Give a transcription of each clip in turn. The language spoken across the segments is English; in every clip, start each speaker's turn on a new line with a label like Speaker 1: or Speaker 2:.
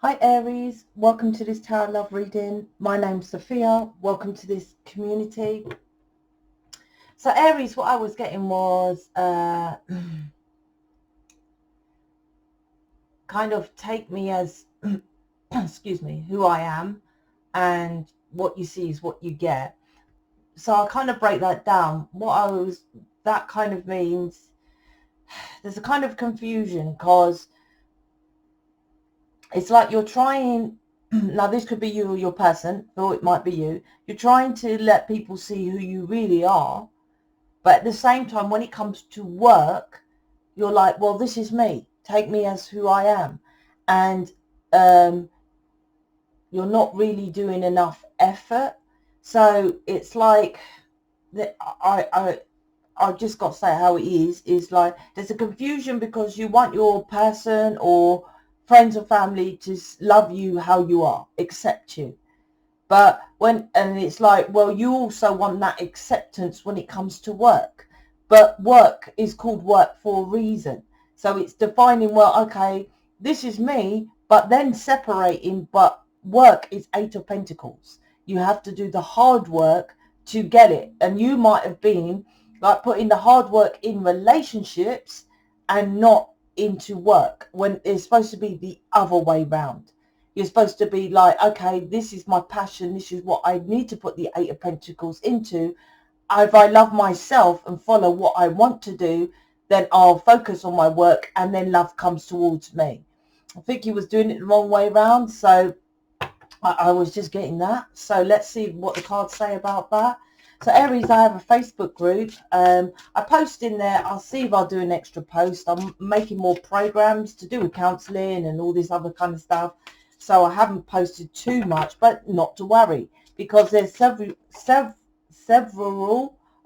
Speaker 1: Hi Aries, welcome to this Tarot Love reading. My name's Sophia. Welcome to this community. So Aries, what I was getting was kind of take me as, excuse me, who I am, and what you see is what you get. So I kind of break that down. That kind of means there's a kind of confusion because it's like you're trying, now this could be you or your person, or it might be you. You're trying to let people see who you really are. But at the same time, when it comes to work, you're like, well, this is me. Take me as who I am. And you're not really doing enough effort. So it's like, I just got to say how it is like there's a confusion because you want your person or friends or family to love you how you are, accept you. But and it's like, well, you also want that acceptance when it comes to work. But work is called work for a reason. So it's defining, well, okay, this is me, but then separating, but work is Eight of Pentacles. You have to do the hard work to get it. And you might have been like putting the hard work in relationships and not into work when it's supposed to be the other way round. You're supposed to be like, okay, this is my passion. This is what I need to put the Eight of Pentacles into. If I love myself and follow what I want to do, then I'll focus on my work and then love comes towards me. I think he was doing it the wrong way around. So I was just getting that. So let's see what the cards say about that. So Aries, I have a Facebook group. I post in there. I'll see if I'll do an extra post. I'm making more programs to do with counselling and all this other kind of stuff. So I haven't posted too much, but not to worry, because there's several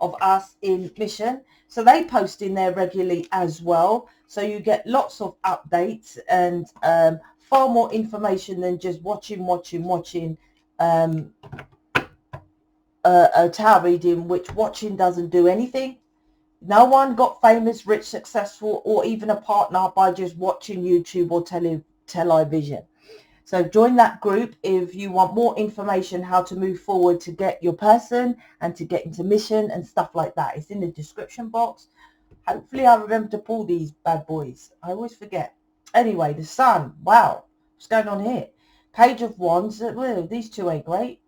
Speaker 1: of us in mission. So they post in there regularly as well. So you get lots of updates and far more information than just watching a tarot reading, which watching doesn't do anything. No one got famous, rich, successful, or even a partner by just watching YouTube or television. So join that group if you want more information how to move forward to get your person and to get into mission and stuff like that. It's in the description box. Hopefully I remember to pull these bad boys. I always forget. Anyway, the sun. Wow. What's going on here? Page of Wands. Well, these two ain't great.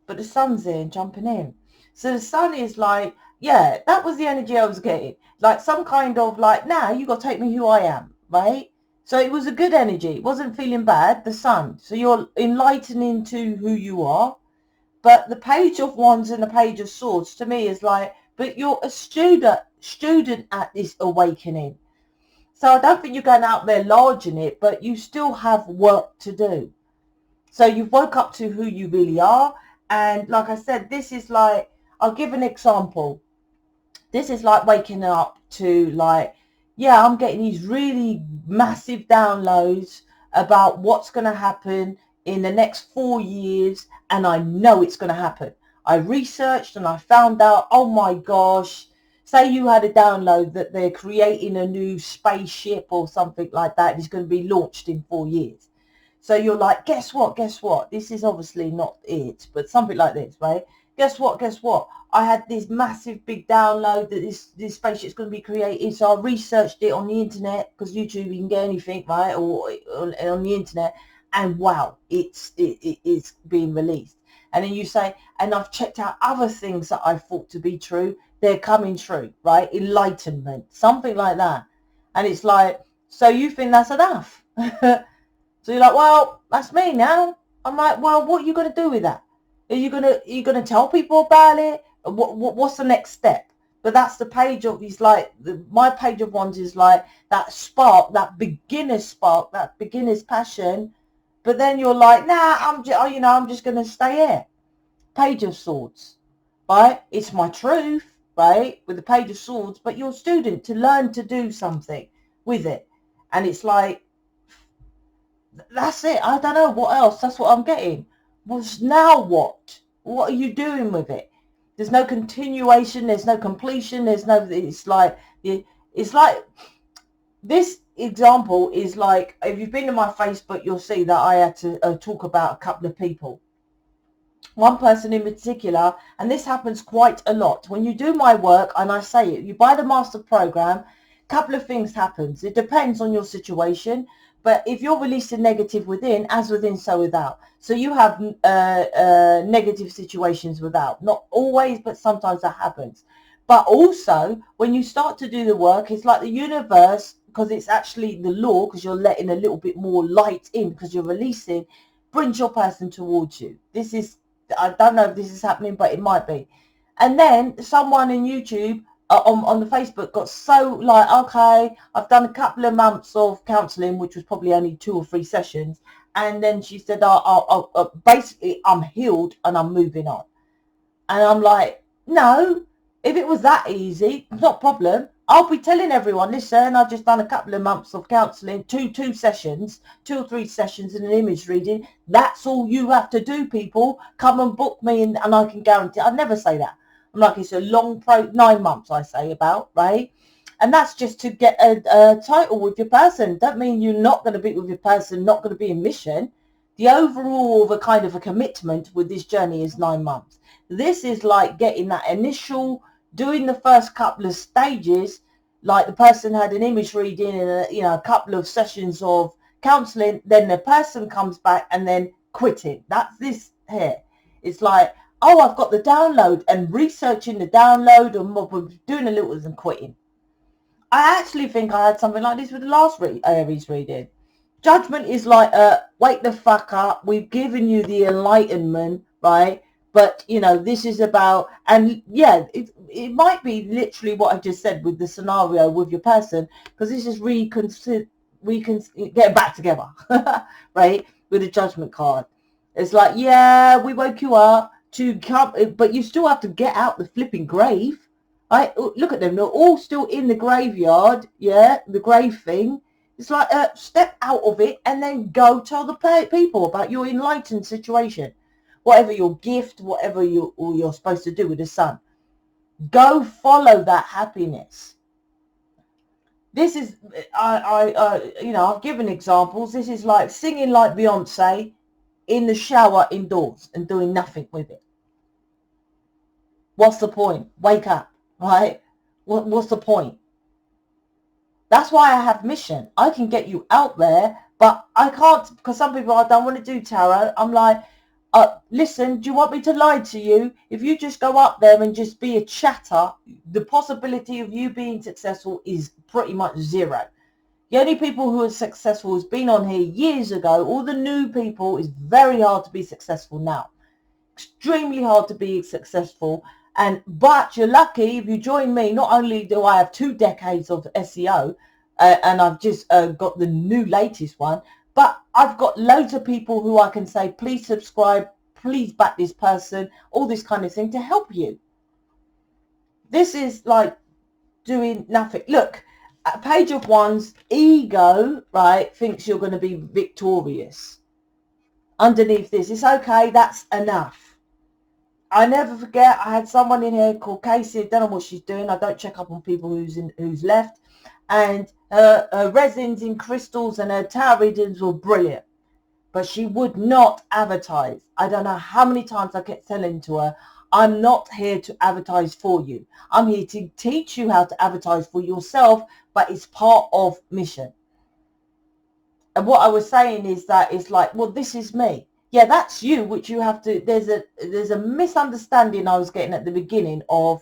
Speaker 1: But the sun's in, jumping in. So the sun is like, yeah, that was the energy I was getting. Like some kind of like, now you got to take me who I am, right? So it was a good energy. It wasn't feeling bad, the sun. So you're enlightening to who you are. But the Page of Wands and the Page of Swords to me is like, but you're a student at this awakening. So I don't think you're going out there large in it, but you still have work to do. So you've woke up to who you really are. And like I said, this is like, I'll give an example. This is like waking up to like, yeah, I'm getting these really massive downloads about what's going to happen in the next 4 years. And I know it's going to happen. I researched and I found out, oh my gosh, say you had a download that they're creating a new spaceship or something like that. It's going to be launched in 4 years. So you're like, guess what? This is obviously not it, but something like this, right? Guess what? I had this massive big download that this spaceship's going to be created. So I researched it on the internet, because YouTube, you can get anything, right? Or on the internet. And wow, it's being released. And then you say, and I've checked out other things that I thought to be true. They're coming true, right? Enlightenment, something like that. And it's like, so you think that's enough? So you're like, well, that's me now. I'm like, well, what are you going to do with that? Are you going to tell people about it? What's the next step? But that's the Page of, he's like, my Page of Wands is like that spark, that beginner's spark, that beginner's passion. But then you're like, nah, I'm just going to stay here. Page of Swords, right? It's my truth, right? With the Page of Swords, but you're a student to learn to do something with it. And it's like, that's it. I don't know what else. That's what I'm getting. Well, now what? What are you doing with it? There's no continuation. There's no completion. It's like this. example is like, if you've been to my Facebook, you'll see that I had to talk about a couple of people. One person in particular, and this happens quite a lot. When you do my work, and I say it, you buy the master program, a couple of things happens. It depends on your situation, but if you're releasing negative within, as within, so without. So you have negative situations without. Not always, but sometimes that happens. But also, when you start to do the work, it's like the universe, because it's actually the law, because you're letting a little bit more light in, because you're releasing, brings your person towards you. This is, I don't know if this is happening, but it might be. And then someone in YouTube on the Facebook got so like, okay, I've done a couple of months of counselling, which was probably only 2 or 3 sessions. And then she said, basically, I'm healed and I'm moving on. And I'm like, no, if it was that easy, not a problem. I'll be telling everyone, listen, I've just done a couple of months of counselling, two sessions, 2 or 3 sessions and an image reading. That's all you have to do, people. Come and book me and I can guarantee. I never say that. I'm like, it's a long 9 months, I say about, right? And that's just to get a title with your person. Don't mean you're not going to be with your person, not going to be in mission. The overall of a kind of a commitment with this journey is 9 months. This is like getting that initial, doing the first couple of stages, like the person had an image reading and a couple of sessions of counselling, then the person comes back and then quitting. That's this here. It's like, oh, I've got the download, and researching the download and doing a little and quitting. I actually think I had something like this with the last Aries reading. Judgment is like, wake the fuck up. We've given you the enlightenment, right? But, this is about, and yeah, it might be literally what I just said with the scenario with your person, because this is we can get back together, right? With a judgment card. It's like, yeah, we woke you up to come, but you still have to get out the flipping grave. Look at them. They're all still in the graveyard. Yeah, the grave thing. It's like, step out of it and then go tell the people about your enlightened situation. Whatever your gift, whatever you're supposed to do with the sun. Go follow that happiness. This is, I've given examples. This is like singing like Beyonce in the shower indoors and doing nothing with it. What's the point? Wake up, right? What's the point? That's why I have mission. I can get you out there, but I can't, because some people, I don't want to do tarot. I'm like, listen, do you want me to lie to you? If you just go up there and just be a chatter, the possibility of you being successful is pretty much zero. The only people who are successful has been on here years ago. All the new people, is very hard to be successful now. Extremely hard to be successful. But you're lucky if you join me. Not only do I have 2 decades of SEO, and I've just got the new latest one, but I've got loads of people who I can say, please subscribe, please back this person, all this kind of thing to help you. This is like doing nothing. Look, at Page of Wands, ego, right, thinks you're going to be victorious. Underneath this, it's okay, that's enough. I never forget, I had someone in here called Casey. I don't know what she's doing. I don't check up on people who's left. And her resins in crystals and her tarot readings were brilliant. But she would not advertise. I don't know how many times I kept telling to her, I'm not here to advertise for you. I'm here to teach you how to advertise for yourself, but it's part of mission. And what I was saying is that it's like, well, this is me. Yeah, that's you, which you have to, there's a misunderstanding I was getting at the beginning of,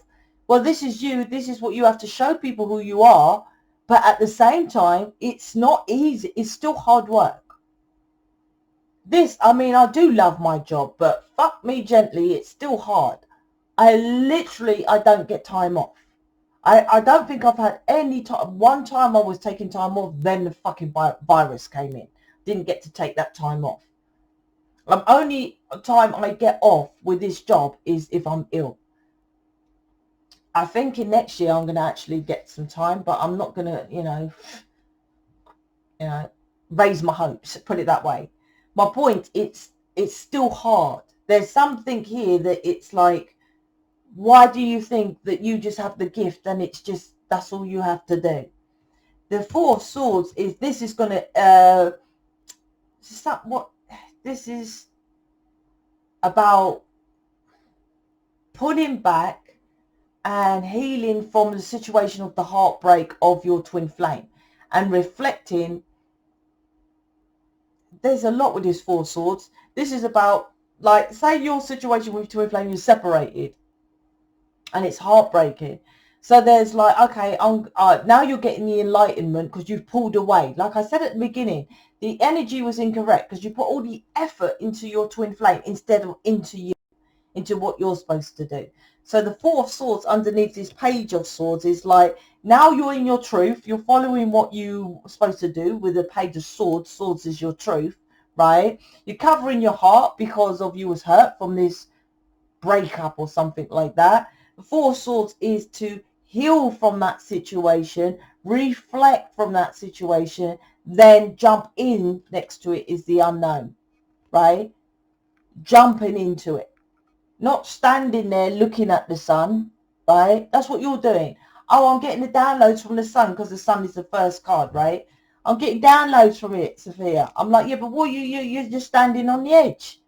Speaker 1: well, this is you, this is what you have to show people who you are, but at the same time, it's not easy, it's still hard work. I do love my job, but fuck me gently, it's still hard. I don't get time off. I don't think I've had any time. One time I was taking time off, then the fucking virus came in. Didn't get to take that time off. Only time I get off with this job is if I'm ill. I think in next year I'm going to actually get some time, but I'm not going to, raise my hopes, put it that way. My point, it's still hard. There's something here that it's like, why do you think that you just have the gift and it's just, that's all you have to do? The Four of Swords is, this is going to, this is about pulling back and healing from the situation of the heartbreak of your twin flame and reflecting. There's a lot with this Four of Swords. This is about, like, say your situation with twin flame, you're separated and it's heartbreaking. So there's like, okay, now you're getting the enlightenment because you've pulled away. Like I said at the beginning, the energy was incorrect because you put all the effort into your twin flame instead of into you, into what you're supposed to do. So the Four of Swords underneath this Page of Swords is like, now you're in your truth. You're following what you're supposed to do with the Page of Swords. Swords is your truth, right? You're covering your heart because of you was hurt from this breakup or something like that. The Four of Swords is to heal from that situation, reflect from that situation, then jump in. Next to it is the unknown, right? Jumping into it, not standing there looking at the sun, right? That's what you're doing. Oh, I'm getting the downloads from the sun because the sun is the first card, right? I'm getting downloads from it, Sophia. I'm like, yeah, but what you're just standing on the edge.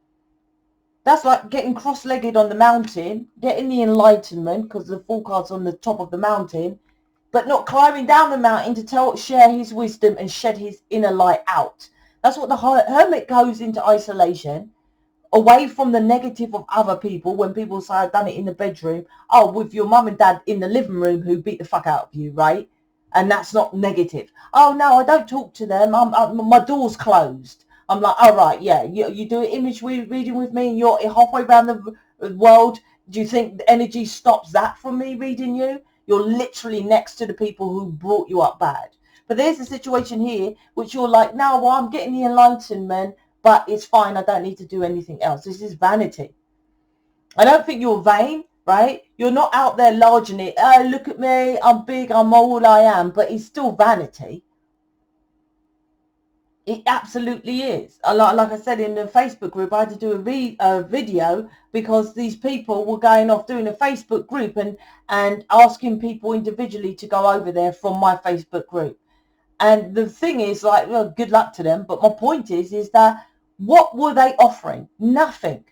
Speaker 1: That's like getting cross-legged on the mountain, getting the enlightenment because the full card's on the top of the mountain, but not climbing down the mountain to share his wisdom and shed his inner light out. That's what the hermit goes into isolation, away from the negative of other people. When people say, I've done it in the bedroom, oh, with your mum and dad in the living room who beat the fuck out of you, right? And that's not negative. Oh, no, I don't talk to them. My door's closed. I'm like, all right, yeah, you do an image reading with me and you're halfway around the world. Do you think the energy stops that from me reading you? You're literally next to the people who brought you up bad. But there's a situation here which you're like, no, well, I'm getting the enlightenment, but it's fine. I don't need to do anything else. This is vanity. I don't think you're vain, right? You're not out there larging it. Oh, look at me. I'm big. I'm all I am. But it's still vanity. It absolutely is. Like I said in the Facebook group, I had to do a video because these people were going off doing a Facebook group and asking people individually to go over there from my Facebook group. And the thing is, like, well, good luck to them. But my point is that what were they offering? Nothing.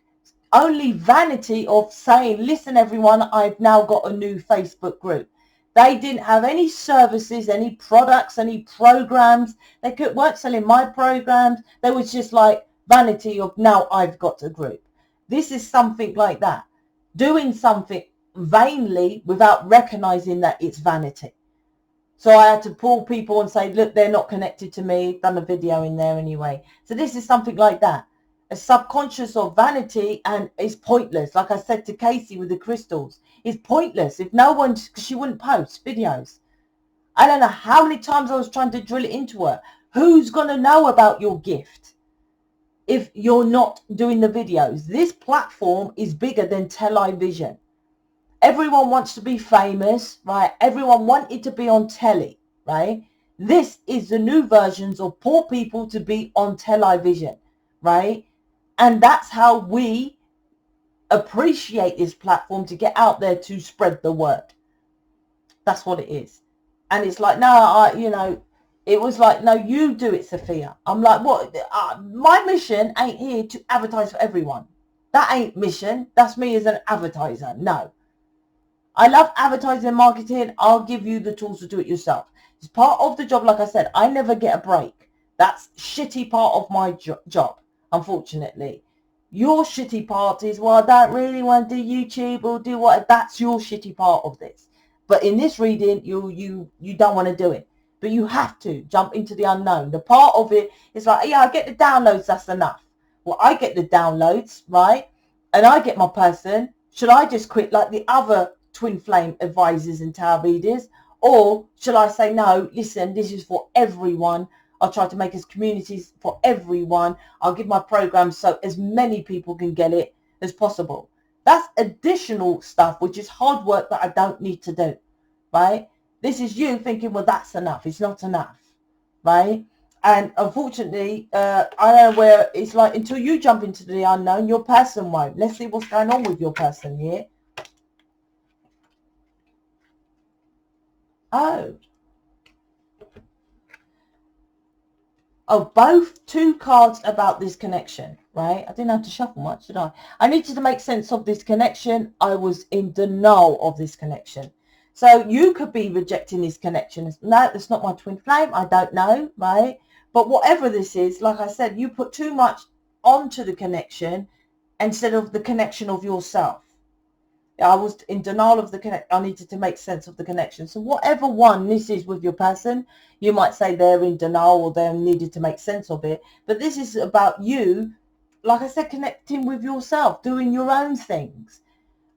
Speaker 1: Only vanity of saying, listen, everyone, I've now got a new Facebook group. They didn't have any services, any products, any programs. They weren't selling my programs. They was just like vanity of, now I've got a group. This is something like that. Doing something vainly without recognizing that it's vanity. So I had to pull people and say, look, they're not connected to me. Done a video in there anyway. So this is something like that. A subconscious of vanity, and it's pointless. Like I said to Casey with the crystals, it's pointless. If no one, because she wouldn't post videos. I don't know how many times I was trying to drill it into her. Who's going to know about your gift if you're not doing the videos? This platform is bigger than television. Everyone wants to be famous, right? Everyone wanted to be on telly, right? This is the new versions of poor people to be on television, right? And that's how we appreciate this platform, to get out there to spread the word. That's what it is. And it's like, no, it was like, no, you do it, Sophia. I'm like, what? My mission ain't here to advertise for everyone. That ain't mission. That's me as an advertiser. No. I love advertising and marketing. I'll give you the tools to do it yourself. It's part of the job. Like I said, I never get a break. That's shitty part of my job, unfortunately. Your shitty part is, well, I don't really want to do YouTube or do what. That's your shitty part of this. But in this reading, you don't want to do it. But you have to jump into the unknown. The part of it is like, yeah, I get the downloads. That's enough. Well, I get the downloads, right? And I get my person. Should I just quit like the other twin flame advisors and tarot readers? Or should I say, no, listen, this is for everyone. I'll try to make us communities for everyone. I'll give my programs so as many people can get it as possible. That's additional stuff, which is hard work that I don't need to do, right? This is you thinking, well, that's enough. It's not enough, right? And unfortunately, I don't know where it's like, until you jump into the unknown, your person won't. Let's see what's going on with your person here. Oh, Oh, both two cards about this connection, right? I didn't have to shuffle much, did I? I needed to make sense of this connection. I was in denial of this connection. So you could be rejecting this connection. No, that's not my twin flame. I don't know, right? But whatever this is, like I said, you put too much onto the connection instead of the connection of yourself. I was in denial of the connection. I needed to make sense of the connection. So whatever one this is with your person, you might say they're in denial or they needed to make sense of it. But this is about you, like I said, connecting with yourself, doing your own things.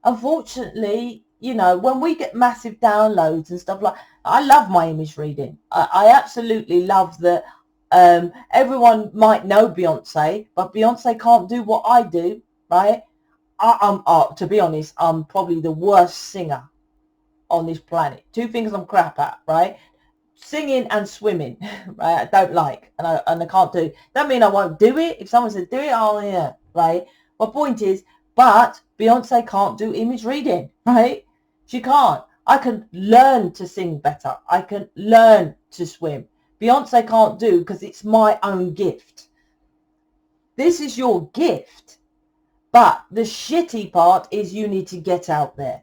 Speaker 1: Unfortunately, you know, when we get massive downloads and stuff like, I love my image reading. I absolutely love that. Everyone might know Beyonce, but Beyonce can't do what I do, right? To be honest, I'm probably the worst singer on this planet. Two things I'm crap at, right? Singing and swimming, right? I don't like, and I can't do. That mean I won't do it. If someone says do it, oh yeah, right? My point is, but Beyonce can't do image reading, right? She can't. I can learn to sing better. I can learn to swim. Beyonce can't do because it's my own gift. This is your gift. But the shitty part is you need to get out there.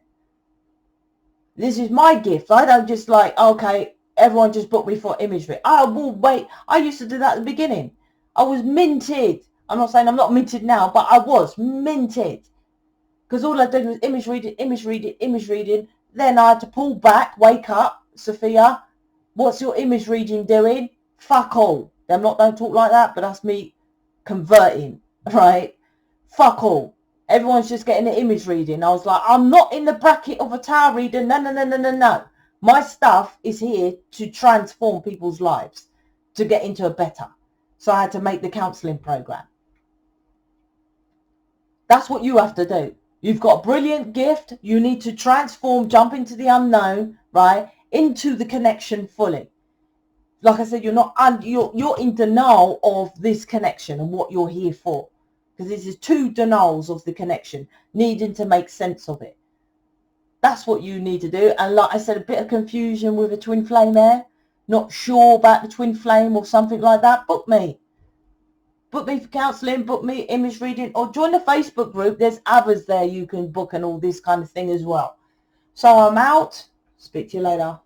Speaker 1: This is my gift. I don't just like, okay, everyone just book me for imagery. I will wait. I used to do that at the beginning. I was minted. I'm not saying I'm not minted now, but I was minted. Because all I did was image reading, image reading, image reading. Then I had to pull back, wake up, Sophia. What's your image reading doing? Fuck all. Don't talk like that, but that's me converting, right? Fuck all. Everyone's just getting an image reading. I was like, I'm not in the bracket of a tarot reader. No. My stuff is here to transform people's lives, to get into a better. So I had to make the counselling program. That's what you have to do. You've got a brilliant gift. You need to transform, jump into the unknown, right? Into the connection fully. Like I said, you're in denial of this connection and what you're here for. Because this is two denials of the connection, needing to make sense of it. That's what you need to do. And like I said, a bit of confusion with a twin flame there. Not sure about the twin flame or something like that. Book me. Book me for counselling, book me image reading, or join the Facebook group. There's others there you can book and all this kind of thing as well. So I'm out. Speak to you later.